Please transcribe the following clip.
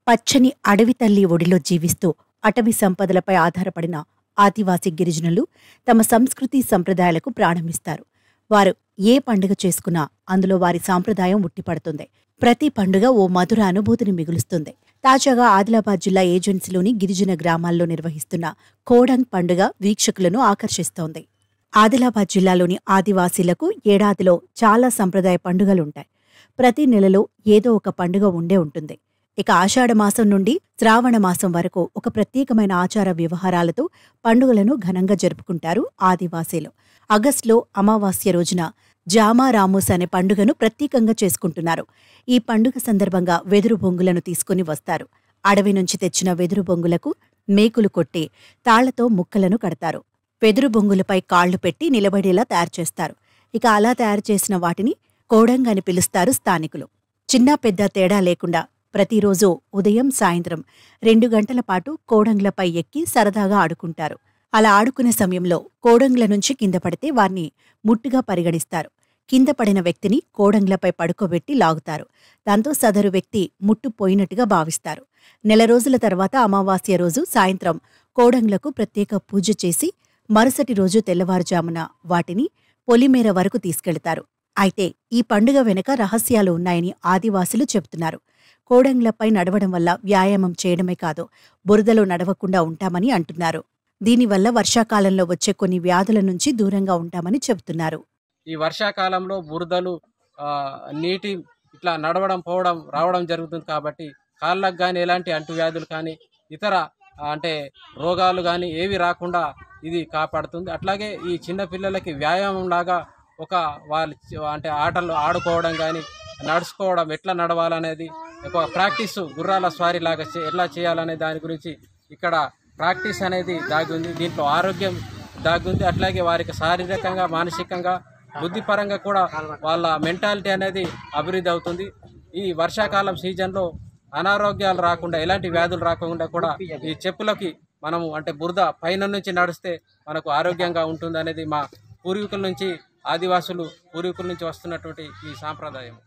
పచ్చని అడవి తల్లి ఒడిలో జీవిస్తూ అటవీ సంపదలపై ఆధారపడిన ఆదివాసీ గిరిజనులు తమ సంస్కృతి సంప్రదాయాలకు ప్రాణమిస్తారు. వారు ఏ పండుగ చేసుకున్నా అందులో వారి సాంప్రదాయం ఉట్టిపడుతుంది. ప్రతి పండుగ ఓ మధుర అనుభూతిని మిగులుస్తుంది. తాజాగా ఆదిలాబాద్ జిల్లా ఏజెన్సీలోని గిరిజన గ్రామాల్లో నిర్వహిస్తున్న కోడంగ్ పండుగ వీక్షకులను ఆకర్షిస్తోంది. ఆదిలాబాద్ జిల్లాలోని ఆదివాసీలకు ఏడాదిలో చాలా సంప్రదాయ పండుగలుంటాయి. ప్రతి నెలలో ఏదో ఒక పండుగ ఉండే ఉంటుంది. ఇక ఆషాఢమాసం నుండి శ్రావణ మాసం వరకు ఒక ప్రత్యేకమైన ఆచార వ్యవహారాలతో పండుగలను ఘనంగా జరుపుకుంటారు ఆదివాసీలు. ఆగస్టులో అమావాస్య రోజున జామా రామూస్ అనే పండుగను ప్రత్యేకంగా చేసుకుంటున్నారు. ఈ పండుగ సందర్భంగా వెదురు బొంగులను తీసుకుని వస్తారు. అడవి నుంచి తెచ్చిన వెదురు బొంగులకు మేకులు కొట్టి తాళ్లతో ముక్కలను కడతారు. వెదురు బొంగులపై కాళ్లు పెట్టి నిలబడేలా తయారుచేస్తారు. ఇక అలా తయారు చేసిన వాటిని కోడంగ్ అని పిలుస్తారు స్థానికులు. చిన్న పెద్ద తేడా లేకుండా ప్రతిరోజూ ఉదయం సాయంత్రం 2 గంటల పాటు కోడంగ్లపై ఎక్కి సరదాగా ఆడుకుంటారు. అలా ఆడుకునే సమయంలో కోడంగ్ల నుంచి కింద పడితే వారిని ముట్టుగా పరిగణిస్తారు. కింద పడిన వ్యక్తిని కోడంగ్లపై పడుకోబెట్టి లాగుతారు. దాంతో సదరు వ్యక్తి ముట్టు పోయినట్టుగా భావిస్తారు. నెల రోజుల తర్వాత అమావాస్య రోజు సాయంత్రం కోడంగ్లకు ప్రత్యేక పూజ చేసి మరుసటి రోజు తెల్లవారుజామున వాటిని పొలిమేర వరకు తీసుకెళ్తారు. అయితే ఈ పండుగ వెనుక రహస్యాలు ఉన్నాయని ఆదివాసులు చెబుతున్నారు. కోడంగ్లపై నడవడం వల్ల వ్యాయామం చేయడమే కాదు, బురదలో నడవకుండా ఉంటామని అంటున్నారు. దీనివల్ల వర్షాకాలంలో వచ్చే కొన్ని వ్యాధుల నుంచి దూరంగా ఉంటామని చెబుతున్నారు. ఈ వర్షాకాలంలో బురదలు నీటి ఇట్లా నడవడం పోవడం రావడం జరుగుతుంది కాబట్టి కాళ్ళకు కానీ ఎలాంటి అంటువ్యాధులు కానీ ఇతర అంటే రోగాలు కానీ ఏవి రాకుండా ఇది కాపాడుతుంది. అట్లాగే ఈ చిన్న పిల్లలకి వ్యాయామం లాగా ఒక వాళ్ళు అంటే ఆటలు ఆడుకోవడం కానీ నడుచుకోవడం ఎట్లా నడవాలనేది ఒక ప్రాక్టీస్ గుర్రాల స్వారీ లాగా ఎట్లా చేయాలనే దాని గురించి ఇక్కడ ప్రాక్టీస్ అనేది దాగి ఉంది. దీంట్లో ఆరోగ్యం దాగి ఉంది. అట్లాగే వారికి శారీరకంగా మానసికంగా బుద్ధిపరంగా కూడా వాళ్ళ మెంటాలిటీ అనేది అభివృద్ధి అవుతుంది. ఈ వర్షాకాలం సీజన్లో అనారోగ్యాలు రాకుండా ఎలాంటి వ్యాధులు రాకుండా కూడా ఈ చెప్పులకి మనము అంటే బురద పైన నుంచి నడిస్తే మనకు ఆరోగ్యంగా ఉంటుంది అనేది మా పూర్వీకుల నుంచి ఆదివాసులు పూర్వీకుల నుంచి వస్తున్నటువంటి ఈ సాంప్రదాయం.